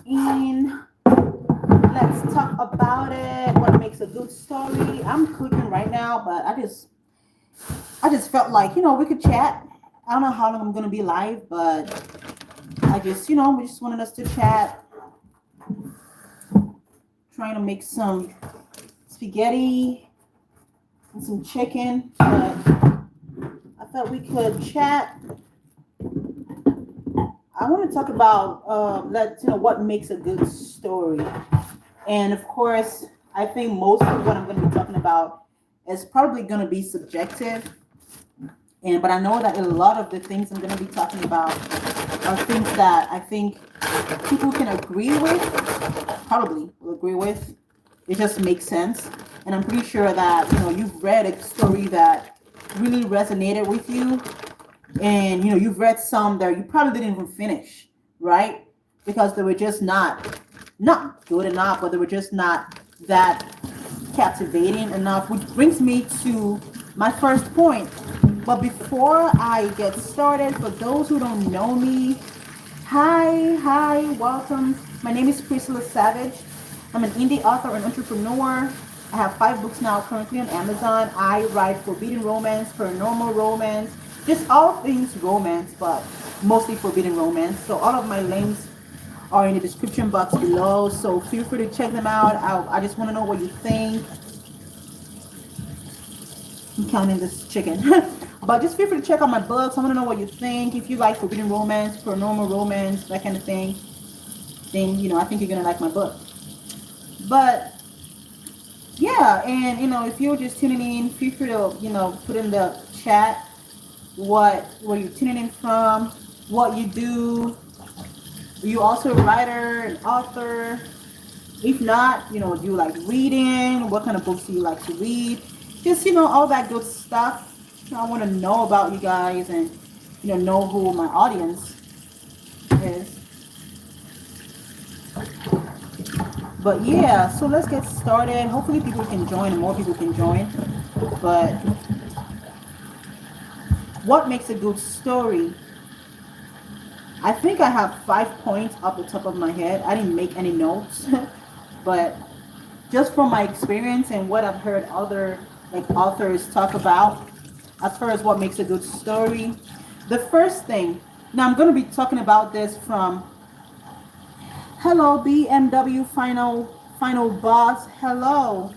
And let's talk about it. What makes a good story? I'm cooking right now, but I just felt like, we could chat. I don't know how long I'm gonna be live, but I just, we just wanted us to chat, trying to make some spaghetti and some chicken, but I thought we could chat. I want to talk about what makes a good story. And of course, I think most of what I'm going to be talking about is probably going to be subjective. And but I know that a lot of the things I'm going to be talking about are things that I think people can agree with, probably will agree with. It just makes sense. And I'm pretty sure that you've read a story that really resonated with you, and you've read some that you probably didn't even finish, right? Because they were just not good enough, but they were just not that captivating enough. Which brings me to my first point. But before I get started, for those who don't know me, hi, welcome. My name is Priscilla Savage. I'm an indie author and entrepreneur. I have 5 books now currently on Amazon. I write forbidden romance, paranormal romance, just all things romance, but mostly forbidden romance. So all of my links are in the description box below. So feel free to check them out. I just want to know what you think. I'm counting this chicken. But just feel free to check out my books. I want to know what you think. If you like forbidden romance, paranormal romance, that kind of thing, then I think you're gonna like my book. But yeah, and if you're just tuning in, feel free to put in the chat where you're tuning in from, what you do. Are you also a writer, an author? If not, do you like reading? What kind of books do you like to read? Just all that good stuff. I want to know about you guys, and know who my audience is. But yeah, so let's get started. Hopefully people can join and more people can join. But what makes a good story? I think I have 5 points off the top of my head. I didn't make any notes, but just from my experience and what I've heard other authors talk about as far as what makes a good story. The first thing, now I'm going to be talking about this from hello BMW final boss. Hello.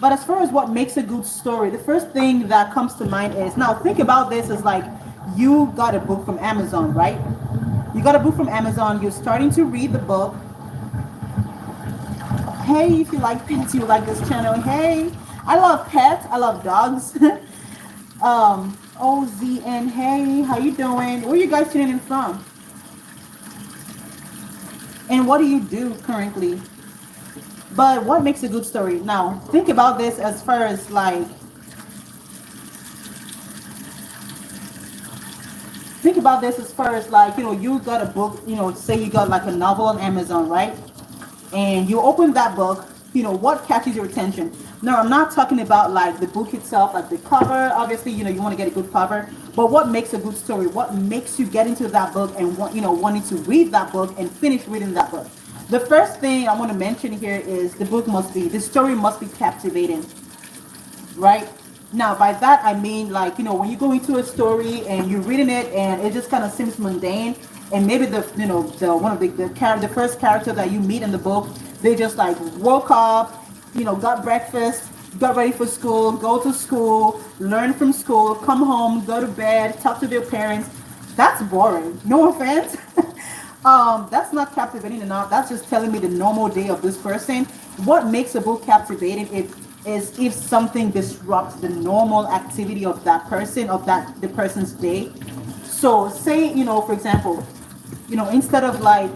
But as far as what makes a good story, the first thing that comes to mind is, now think about this as like you got a book from Amazon, right? You got a book from Amazon, you're starting to read the book. Hey, if you like pets, you like this channel. Hey, I love pets. I love dogs. OZN. Hey, how you doing? Where you guys tuning in from? And what do you do currently? But what makes a good story? Now, think about this as far as like, you got a book, say you got like a novel on Amazon, right? And you open that book, what catches your attention? No, I'm not talking about like the book itself, like the cover. Obviously, you want to get a good cover, but what makes a good story? What makes you get into that book and wanting to read that book and finish reading that book? The first thing I want to mention here is the story must be captivating, right? Now, by that I mean, like, when you go into a story and you're reading it and it just kind of seems mundane, and maybe the one of the first character that you meet in the book, they just like woke up, got breakfast, got ready for school, go to school, learn from school, come home, go to bed, talk to their parents. That's boring. No offense. That's not captivating enough. That's just telling me the normal day of this person. What makes a book captivating is if something disrupts the normal activity of that person, of the person's day. So say, for example, instead of like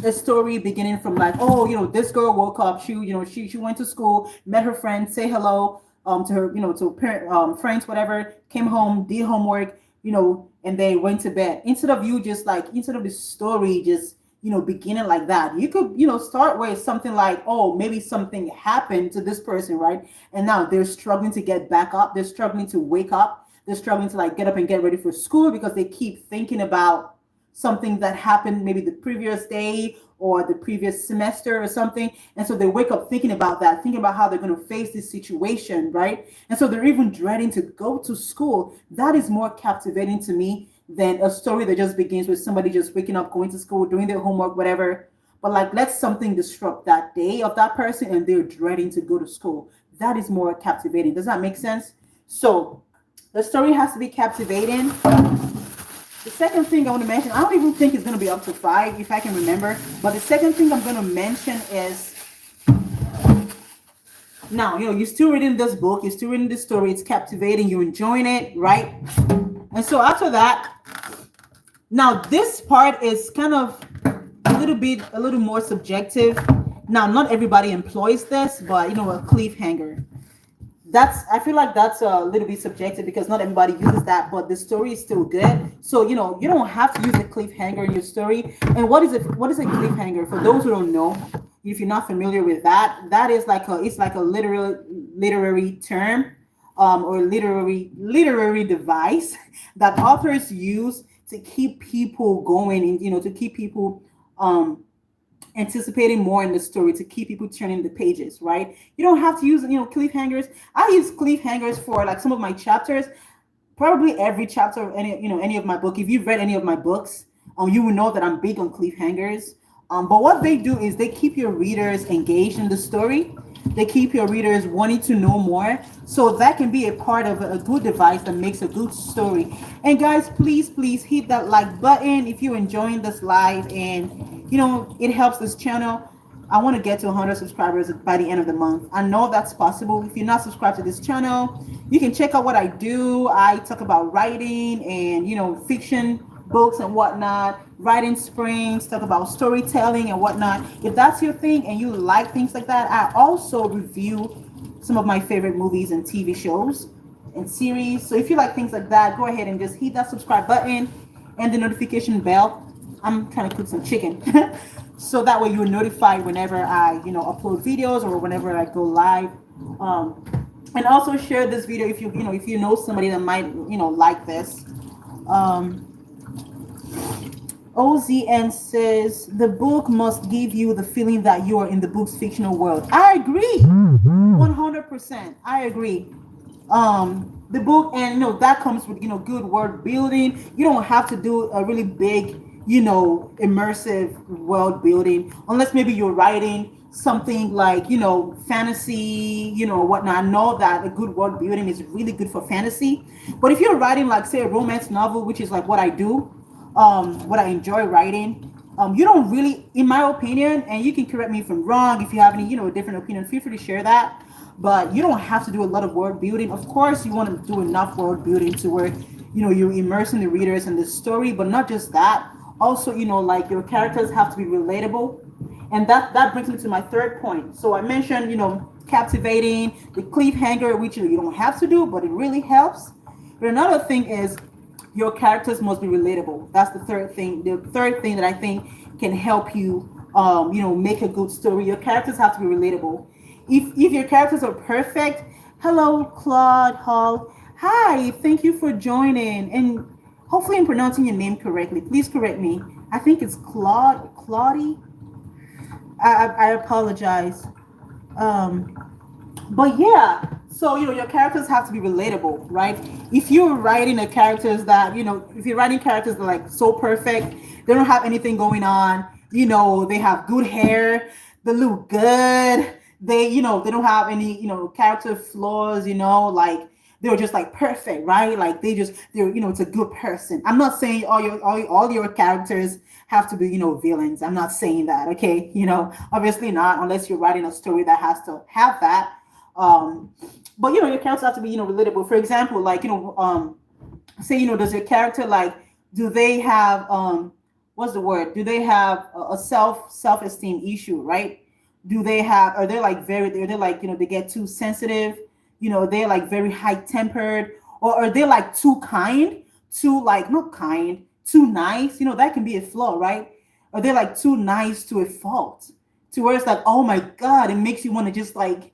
a story beginning from like, oh, this girl woke up, she went to school, met her friend, say hello to her, to parent, friends, whatever, came home, did homework, and they went to bed. Instead of the story just beginning like that, you could start with something like, oh, maybe something happened to this person, right? And now they're struggling to get back up, they're struggling to wake up, they're struggling to like get up and get ready for school because they keep thinking about something that happened maybe the previous day or the previous semester or something. And so they wake up thinking about that, thinking about how they're going to face this situation, right? And so they're even dreading to go to school. That is more captivating to me than a story that just begins with somebody just waking up, going to school, doing their homework, whatever. But like, let something disrupt that day of that person and they're dreading to go to school. That is more captivating. Does that make sense? So the story has to be captivating. The second thing I want to mention, I don't even think it's going to be up to five if I can remember. But the second thing I'm going to mention is now, you're still reading this book, you're still reading this story, it's captivating, you're enjoying it, right? And so after that, now this part is kind of a little more subjective. Now, not everybody employs this, but a cliffhanger. I feel like that's a little bit subjective because not everybody uses that, but the story is still good. So you don't have to use a cliffhanger in your story. And what is a cliffhanger? For those who don't know, if you're not familiar with that, that is like it's like a literary term, or literary device that authors use to keep people going, and to keep people anticipating more in the story, to keep people turning the pages, right? You don't have to use cliffhangers. I use cliffhangers for like some of my chapters, probably every chapter of any of my book. If you've read any of my books, you will know that I'm big on cliffhangers. But what they do is they keep your readers engaged in the story. They keep your readers wanting to know more. So that can be a part of a good device that makes a good story. And guys, please hit that like button if you're enjoying this live, and it helps this channel. I want to get to 100 subscribers by the end of the month. I know that's possible. If you're not subscribed to this channel, you can check out what I do. I talk about writing and fiction books and whatnot, writing springs, talk about storytelling and whatnot. If that's your thing and you like things like that, I also review some of my favorite movies and TV shows and series. So if you like things like that, go ahead and just hit that subscribe button and the notification bell. I'm trying to cook some chicken. So that way you're notified whenever I upload videos or whenever I go live. And also share this video if you know somebody that might like this. OZN says the book must give you the feeling that you are in the book's fictional world. I agree, 100%. I agree. The book, and that comes with good word building. You don't have to do a really big immersive world building unless maybe you're writing something like fantasy whatnot. I know that a good world building is really good for fantasy, but if you're writing like say a romance novel, which is like what I do, what I enjoy writing, you don't really, in my opinion, and you can correct me if I'm wrong, if you have any different opinion, feel free to share that, but you don't have to do a lot of world building. Of course you want to do enough world building to where you're immersing the readers in the story, but not just that, also like your characters have to be relatable. And that brings me to my third point. So I mentioned captivating, the cliffhanger, which you don't have to do, but it really helps. But another thing is your characters must be relatable. That's the third thing. The third thing that I think can help you make a good story. Your characters have to be relatable. If your characters are perfect, hello Claude Hall, hi, thank you for joining, and hopefully I'm pronouncing your name correctly. Please correct me. I think it's Claudie. I apologize. But yeah, so your characters have to be relatable, right? If you're writing a characters that if you're writing characters that are like so perfect, they don't have anything going on, they have good hair, they look good, they they don't have any character flaws, like they're just like perfect, right? Like they're it's a good person. I'm not saying all your characters have to be villains. I'm not saying that, okay? Obviously not, unless you're writing a story that has to have that. But your characters have to be relatable. For example, like say does your character like, do they have what's the word? Do they have a self-esteem issue, right? Do they have, are they like they get too sensitive? They're like very high tempered, or are they like too kind, too like not kind, too nice? That can be a flaw, right? Are they like too nice to a fault, to where it's like, oh my God, it makes you want to just like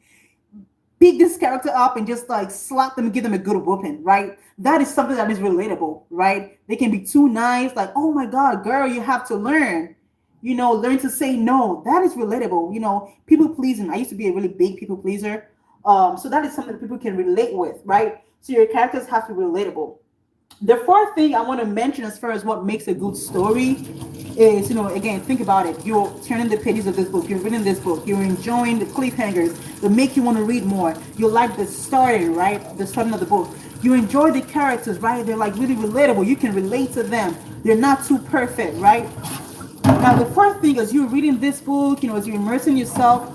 pick this character up and just like slap them and give them a good whooping, right? That is something that is relatable, right? They can be too nice, like, oh my God, girl, you have to learn, learn to say no. That is relatable, people pleasing. I used to be a really big people pleaser. So that is something that people can relate with, right? So your characters have to be relatable. The fourth thing I want to mention as far as what makes a good story is, again, think about it. You're turning the pages of this book, you're reading this book, you're enjoying the cliffhangers that make you want to read more. You like the starting, right? The starting of the book. You enjoy the characters, right? They're like really relatable. You can relate to them. They're not too perfect, right? Now, the fourth thing is you're reading this book, as you're immersing yourself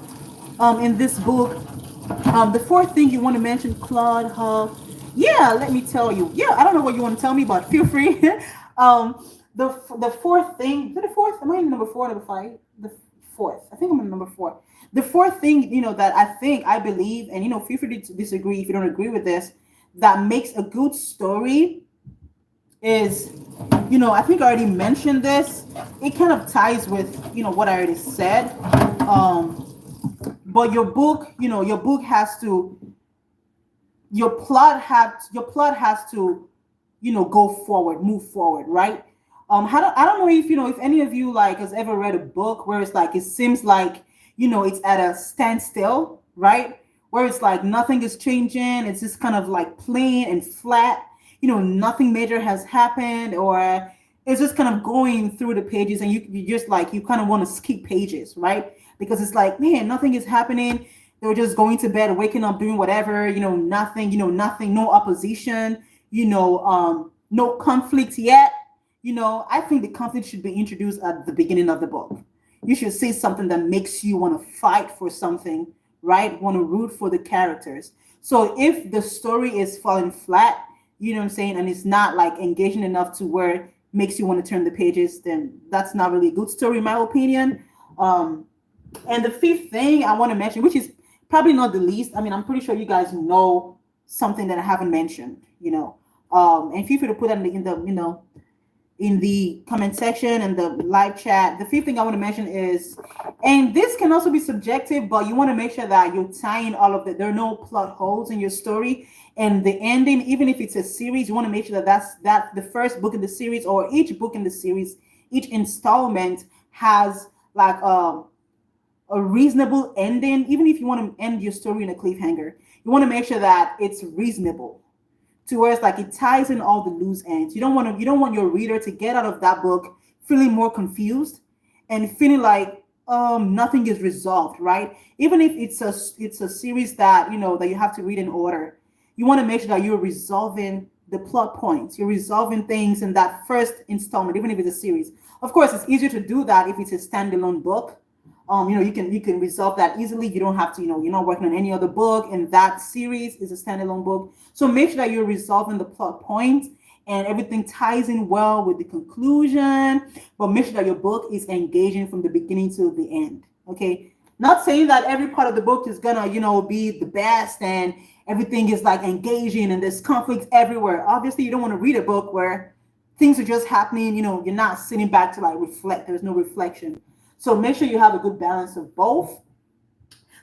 in this book. The fourth thing you want to mention, Claude Hall. Yeah, let me tell you. Yeah, I don't know what you want to tell me, but feel free. The fourth thing, is it the fourth? Am I in number four or number five? The fourth. I think I'm in number four. The fourth thing, that I think, I believe, and, feel free to disagree if you don't agree with this, that makes a good story is, I think I already mentioned this. It kind of ties with, what I already said. But your book has to, your plot has to, go forward, move forward, right? I don't know if, if any of you like has ever read a book where it's like it seems like, it's at a standstill, right? Where it's like nothing is changing, it's just kind of like plain and flat, nothing major has happened, or it's just kind of going through the pages, and you just like, you kind of want to skip pages, right? Because it's like, man, nothing is happening. They're just going to bed, waking up, doing whatever, nothing, nothing, no opposition, no conflict yet. I think the conflict should be introduced at the beginning of the book. You should say something that makes you want to fight for something, right? Want to root for the characters. So if the story is falling flat, you know what I'm saying, and it's not like engaging enough to where it makes you want to turn the pages, then that's not really a good story, in my opinion. And the fifth thing I want to mention, which is probably not the least, I mean, I'm pretty sure you guys know something that I haven't mentioned, and feel free to put that in the comment section and the live chat. The fifth thing I want to mention is, and this can also be subjective, but you want to make sure that you're tying all of there are no plot holes in your story. And the ending, even if it's a series, you want to make sure that that's the first book in the series, or each book in the series, each installment has like a reasonable ending. Even if you want to end your story in a cliffhanger, you want to make sure that it's reasonable, to where it's like it ties in all the loose ends. You don't want your reader to get out of that book feeling more confused and feeling like nothing is resolved, right? Even if it's a series that that you have to read in order, you want to make sure that you're resolving the plot points, you're resolving things in that first installment, even if it's a series. Of course, it's easier to do that if it's a standalone book. You can resolve that easily. You don't have to, you're not working on any other book, and that series is a standalone book. So make sure that you're resolving the plot points and everything ties in well with the conclusion, but make sure that your book is engaging from the beginning to the end. Okay. Not saying that every part of the book is gonna, be the best and everything is like engaging and there's conflict everywhere. Obviously, you don't want to read a book where things are just happening, you're not sitting back to like reflect. There's no reflection. So make sure you have a good balance of both.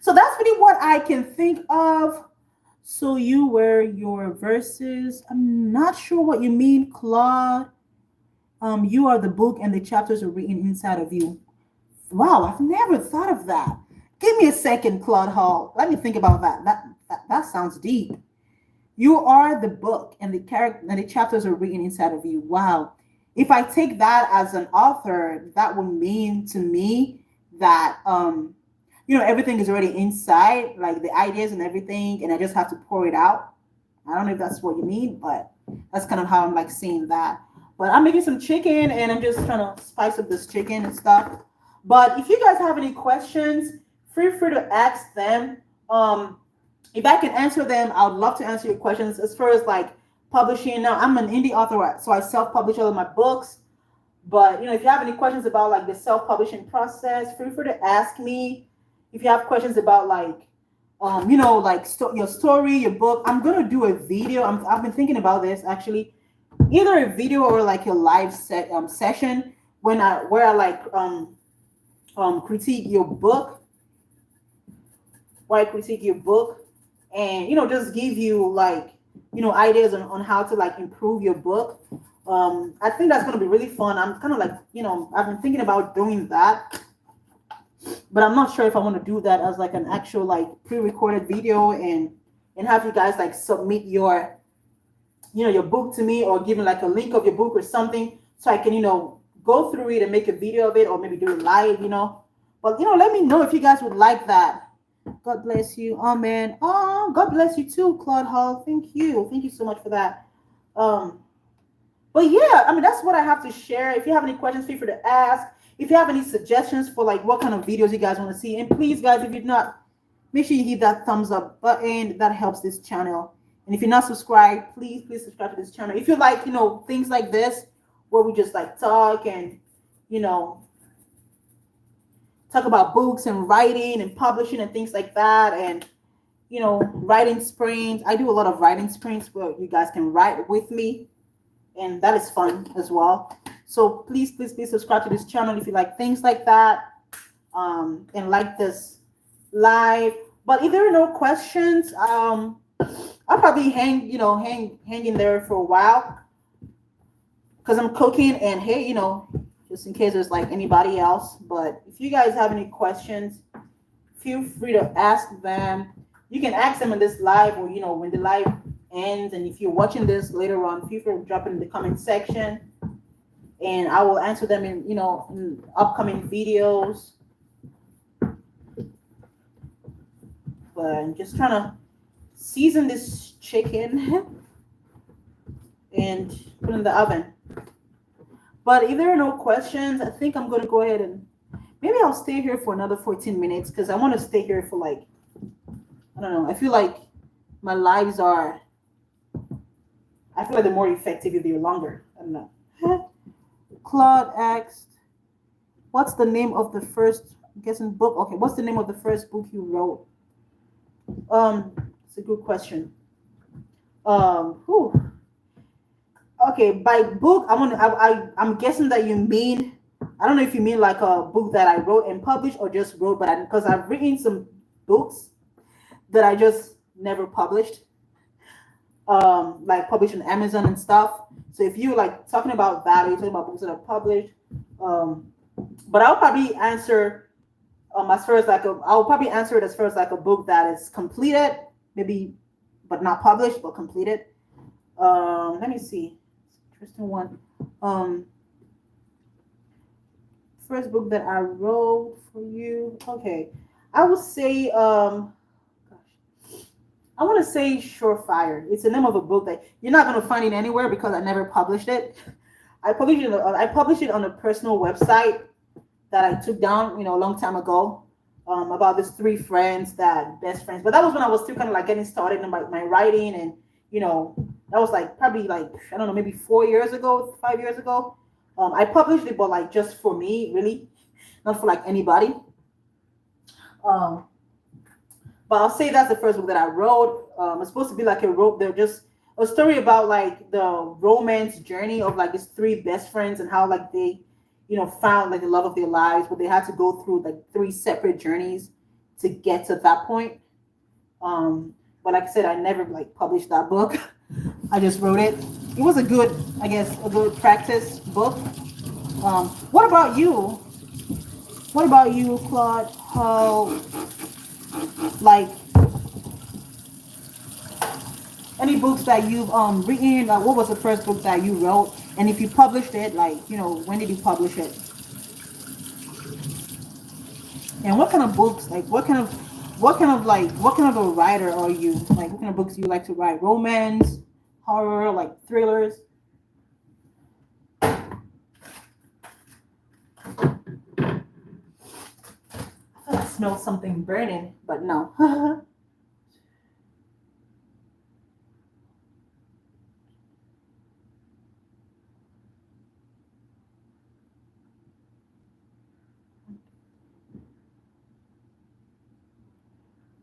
So that's really what I can think of. So you were your verses. I'm not sure what you mean, Claude. You are the book and the chapters are written inside of you. Wow, I've never thought of that. Give me a second, Claude Hall. Let me think about that. That sounds deep. You are the book and the character and the chapters are written inside of you. Wow. If I take that as an author, that would mean to me that everything is already inside, like the ideas and everything, and I just have to pour it out. I don't know if that's what you mean, but that's kind of how I'm like seeing that. But I'm making some chicken and I'm just trying to spice up this chicken and stuff. But if you guys have any questions, feel free to ask them. If I can answer them, I would love to answer your questions. As far as like publishing, now I'm an indie author, so I self-publish all of my books. But if you have any questions about like the self-publishing process, feel free to ask me. If you have questions about like, your story, your book, I'm gonna do a video. I've been thinking about this actually, either a video or like a live session where I like critique your book, where I critique your book. and just give you like ideas on how to like improve your book. I think that's going to be really fun. I'm kind of like I've been thinking about doing that, but I'm not sure if I want to do that as like an actual like pre-recorded video and have you guys like submit your book to me, or give me like a link of your book or something, so I can go through it and make a video of it, or maybe do it live. But let me know if you guys would like that. God bless you. Oh man. Oh, God bless you too, Claude Hall. Thank you. Thank you so much for that. Um, but yeah, I mean that's what I have to share. If you have any questions, feel free to ask. If you have any suggestions for like what kind of videos you guys want to see, and please guys, if you're not, make sure you hit that thumbs up button. That helps this channel. And if you're not subscribed, please subscribe to this channel. If you like, things like this, where we just like talk and, you know, talk about books and writing and publishing and things like that. And, writing sprints. I do a lot of writing sprints where you guys can write with me. And that is fun as well. So please subscribe to this channel if you like things like that. And like this live. But if there are no questions, I'll probably hang in there for a while because I'm cooking. And hey, just in case there's like anybody else. But if you guys have any questions, feel free to ask them. You can ask them in this live, or when the live ends. And if you're watching this later on, feel free to drop it in the comment section, and I will answer them in upcoming videos. But I'm just trying to season this chicken and put it in the oven. But if there are no questions, I think I'm going to go ahead and maybe I'll stay here for another 14 minutes because I want to stay here for like, I don't know. I feel like my lives are, I feel like they're more effective if they're longer. I don't know. Claude asked, what's the name of the first, I'm guessing book? Okay, what's the name of the first book you wrote? It's a good question. Whew. Okay, by book, I'm guessing that you mean, I don't know if you mean like a book that I wrote and published, or just wrote, but because I've written some books that I just never published, like published on Amazon and stuff. So if you like talking about that, or you're talking about books that are published, but I'll probably answer as far as like I'll probably answer it as far as like a book that is completed, maybe, but not published, but completed. Let me see. Interesting one. First book that I wrote for you. Okay, I would say I want to say Surefire. It's the name of a book that you're not going to find it anywhere because I never published it. I published it on a personal website that I took down, a long time ago, about these three friends that best friends. But that was when I was still kind of like getting started in my writing, and that was like probably like I don't know, maybe 4 years ago, 5 years ago. I published it, but like just for me, really, not for like anybody. But I'll say that's the first book that I wrote. It's supposed to be like they're just a story about like the romance journey of like these three best friends and how like they, found like the love of their lives, but they had to go through like three separate journeys to get to that point. But like I said, I never like published that book. I just wrote it. It was a good, I guess, a good practice book. What about you? What about you, Claude? How, like, any books that you've written? What was the first book that you wrote? And if you published it, like, when did you publish it? And what kind of books? Like, what kind of a writer are you? Like, what kind of books do you like to write? Romance, horror, like thrillers? I smell something burning, but no.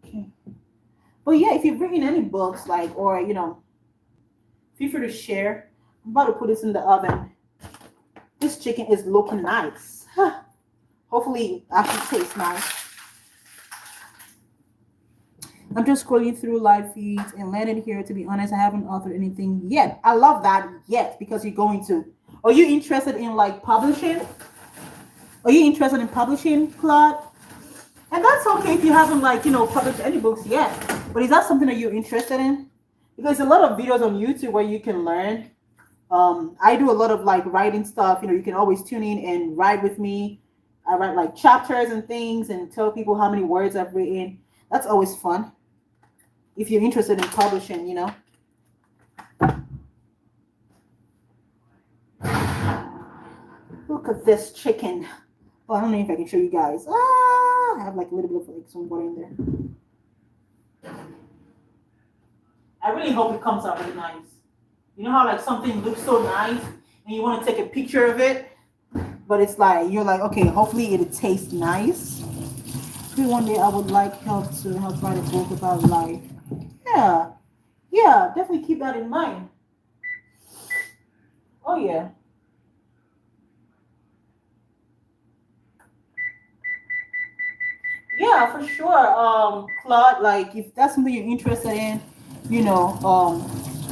Okay. But yeah, if you've written any books, like, or feel free to share. I'm about to put this in the oven. This chicken is looking nice. Hopefully, actually tastes nice. I'm just scrolling through live feeds and landed here. To be honest, I haven't authored anything yet. I love that yet because you're going to. Are you interested in like publishing? Are you interested in publishing, Claude? And that's okay if you haven't like published any books yet. But is that something that you're interested in? Because a lot of videos on YouTube where you can learn. I do a lot of like writing stuff. You can always tune in and write with me. I write like chapters and things and tell people how many words I've written. That's always fun. If you're interested in publishing. Look at this chicken. Oh, I don't know if I can show you guys. I have like a little bit of like some water in there. I really hope it comes out really nice. You know how like something looks so nice and you want to take a picture of it, but it's like you're like, okay, hopefully it'll taste nice. Maybe one day I would like help to help write a book about life. Yeah, yeah, definitely keep that in mind. Oh yeah. Yeah, for sure. Claude, like if that's something you're interested in,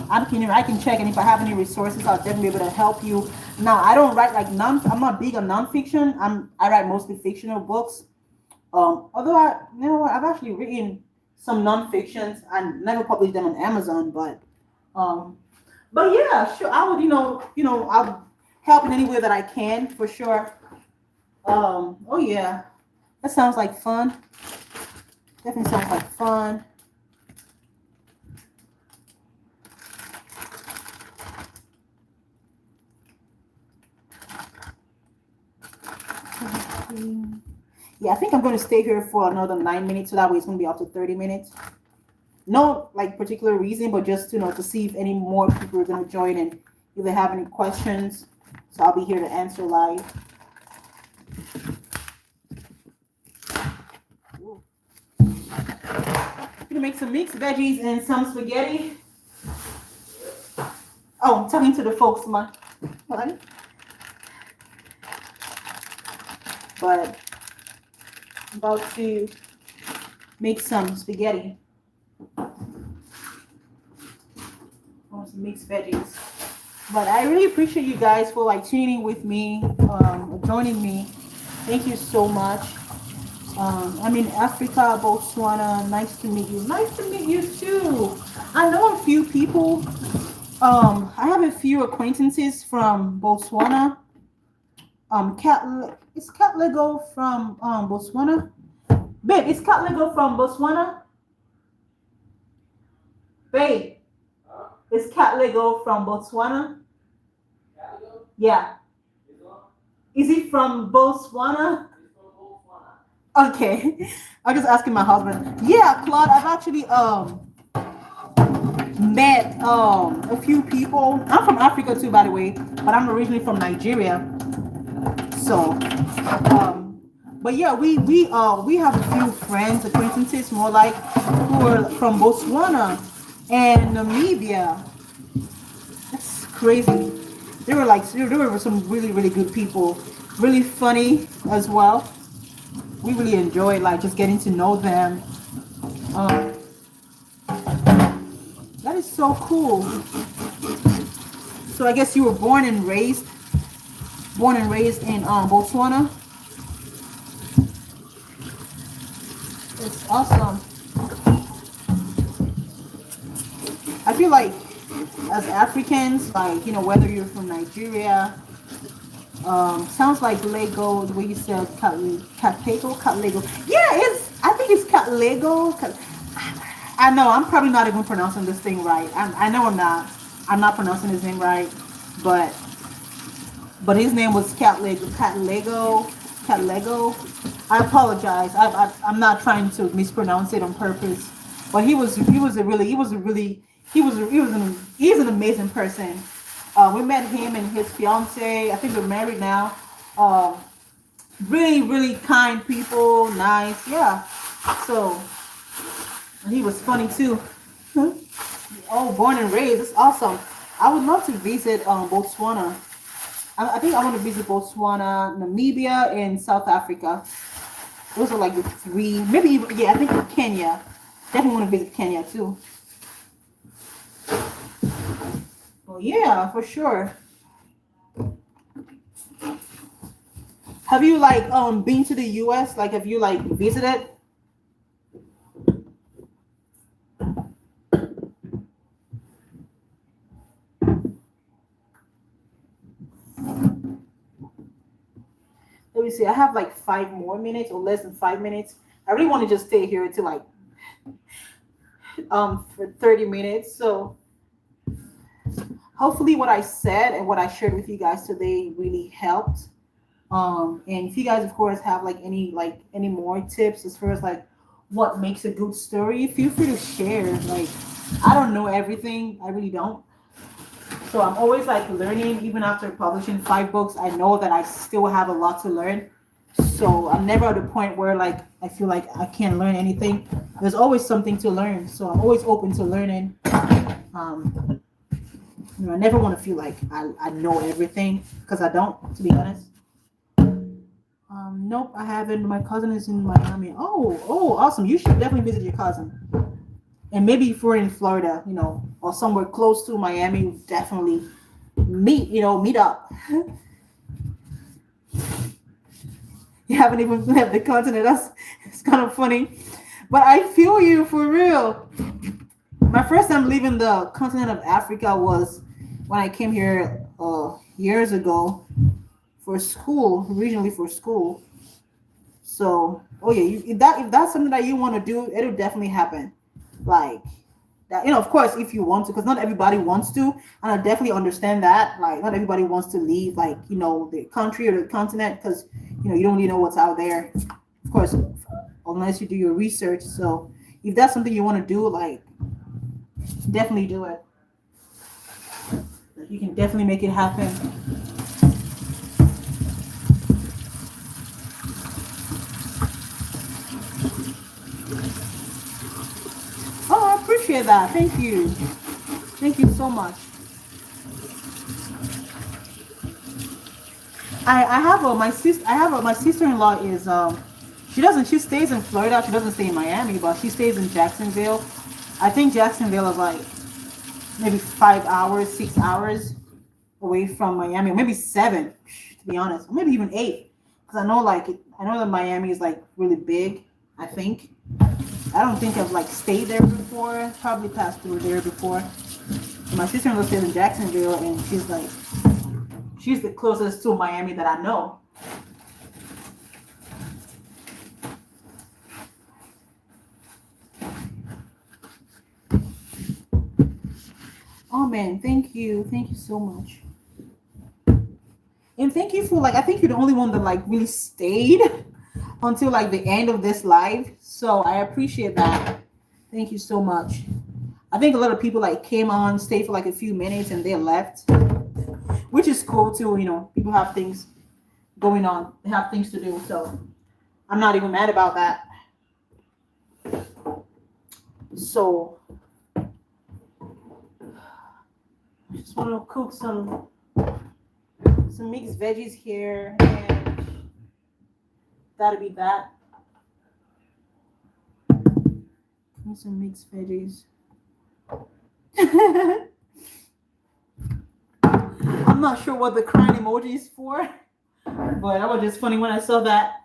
I can check, and if I have any resources, I'll definitely be able to help you. Now, I don't write like non. I'm not big on nonfiction. I write mostly fictional books. Although I've actually written some nonfictions and never published them on Amazon, um, but yeah, sure, I would, I'll help in any way that I can for sure. Oh yeah, that sounds like fun. Definitely sounds like fun. Yeah, I think I'm going to stay here for another 9 minutes, so that way it's going to be up to 30 minutes. No, like particular reason, but just to see if any more people are going to join and if they have any questions. So I'll be here to answer live. I'm gonna make some mixed veggies and some spaghetti. Oh, I'm talking to the folks, man. But I'm about to make some spaghetti. Some mixed veggies. But I really appreciate you guys for like tuning in with me, joining me. Thank you so much. I'm in Africa, Botswana. Nice to meet you. Nice to meet you too. I know a few people. I have a few acquaintances from Botswana. Is Cat Lego from Botswana? Babe, is Cat Lego from Botswana? Babe, is Cat Lego from Botswana? Yeah. Is he from Botswana? Okay. I'm just asking my husband. Yeah, Claude, I've actually met a few people. I'm from Africa too, by the way, but I'm originally from Nigeria. So but yeah, we have a few friends, acquaintances more like, who are from Botswana and Namibia. That's crazy. They were some really, really good people. Really funny as well. We really enjoyed like just getting to know them. Um, that is so cool. So I guess you were born and raised in Botswana. It's awesome. I feel like as Africans, like whether you're from Nigeria, sounds like Lego. The way you said cat Lego. Yeah, I think it's cat Lego. I know I'm probably not even pronouncing this thing right. I know I'm not. I'm not pronouncing his name right, but his name was Cat Lego. Cat Lego. Cat Lego. I apologize. I'm not trying to mispronounce it on purpose, but he's an amazing person. We met him and his fiance. I think they're married now. Really, really kind people. Nice. Yeah. So he was funny too. Oh, born and raised. That's awesome. I would love to visit Botswana. I think I want to visit Botswana, Namibia, and South Africa. Those are like the three. Maybe even, yeah, I think Kenya. Definitely want to visit Kenya too. Well, yeah, for sure. Have you like been to the US? Like have you like visited? Let me see. I have like 5 more minutes or less than 5 minutes. I really want to just stay here to like for 30 minutes. So hopefully what I said and what I shared with you guys today really helped. And if you guys of course have like any more tips as far as like what makes a good story, feel free to share. Like I don't know everything. I really don't. So I'm always like learning, even after publishing 5 books. I know that I still have a lot to learn. So I'm never at a point where like I feel like I can't learn anything. There's always something to learn. So I'm always open to learning. Um, I never want to feel like I know everything because I don't, to be honest. Nope, I haven't. My cousin is in Miami. Oh, awesome. You should definitely visit your cousin. And maybe if we're in Florida, or somewhere close to Miami, definitely meet up. You haven't even left the continent. It's kind of funny, but I feel you for real. My first time leaving the continent of Africa was when I came here years ago for school, originally for school. So, oh yeah, if that's something that you want to do, it'll definitely happen. Like that, of course, if you want to, because not everybody wants to, and I definitely understand that. Like, not everybody wants to leave, like the country or the continent, because you don't really know what's out there. Of course, unless you do your research. So, if that's something you want to do, like, definitely do it. You can definitely make it happen. Oh, I appreciate that. Thank you. Thank you so much. I have my sister. My sister-in-law is she stays in Florida. She doesn't stay in Miami, but she stays in Jacksonville. I think Jacksonville is like maybe 5 hours, 6 hours away from Miami, or maybe seven, to be honest, or maybe even eight. Because I know that Miami is like really big. I think. I don't think I've like stayed there before. Probably passed through there before. My sister-in-law stays in Jacksonville, and she's the closest to Miami that I know. Oh man, thank you so much, and thank you for like. I think you're the only one that like really stayed until like the end of this live. So I appreciate that. Thank you so much. I think a lot of people like came on, stayed for like a few minutes, and they left, which is cool too. People have things going on, they have things to do. So I'm not even mad about that. So I just want to cook some mixed veggies here, and that'll be that. Some mixed veggies. I'm not sure what the crying emoji is for, but that was just funny when I saw that.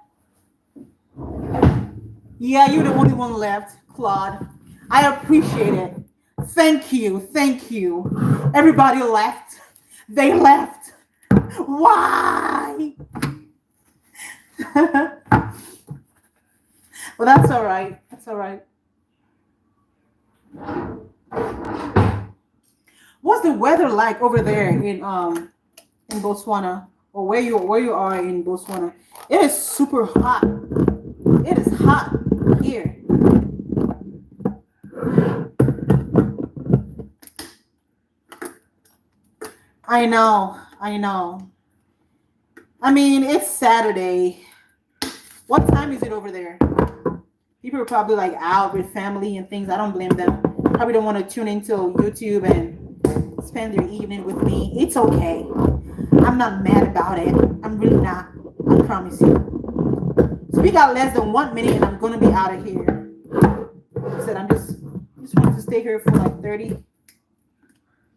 Yeah, you're the only one left, Claude. I appreciate it. Thank you. Thank you. Everybody left. They left. Why? Well, that's all right. That's all right. What's the weather like over there in Botswana, or where you are in Botswana? It is super hot. It is hot here. I know. I know. I mean, it's Saturday. What time is it over there? People are probably like out with family and things. I don't blame them. Probably don't want to tune into YouTube and spend their evening with me. It's okay. I'm not mad about it. I'm really not. I promise you. So we got less than 1 minute and I'm going to be out of here. said, just wanted to stay here for like 30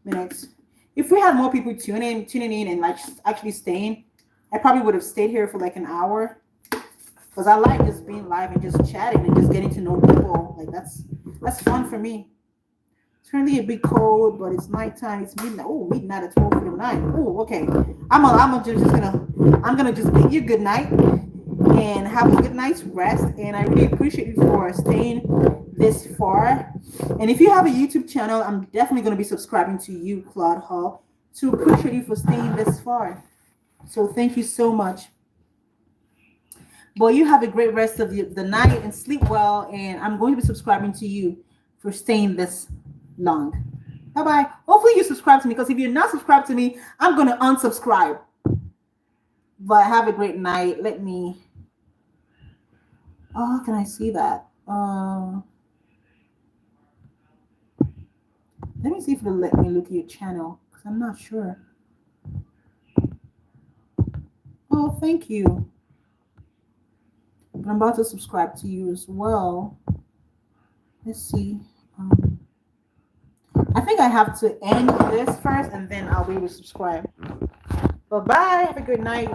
minutes. If we had more people tuning in and like actually staying, I probably would have stayed here for like an hour. Because I like just being live and just chatting and just getting to know people. Like that's fun for me. It's currently a bit cold, but it's nighttime. It's midnight. Oh, midnight at 12:49. Oh, okay. I'm gonna just bid you good night and have a good night's rest. And I really appreciate you for staying this far. And if you have a YouTube channel, I'm definitely gonna be subscribing to you, Claude Hall. To appreciate you for staying this far. So thank you so much. Boy, you have a great rest of the night and sleep well. And I'm going to be subscribing to you for staying this long. Bye bye. Hopefully you subscribe to me, because if you're not subscribed to me, I'm going to unsubscribe. But have a great night. Let me. Oh, can I see that? Let me see if it'll let me look at your channel, because I'm not sure. Oh, thank you. I'm about to subscribe to you as well. Let's see. I think I have to end this first and then I'll be able to subscribe. Bye bye. Have a good night.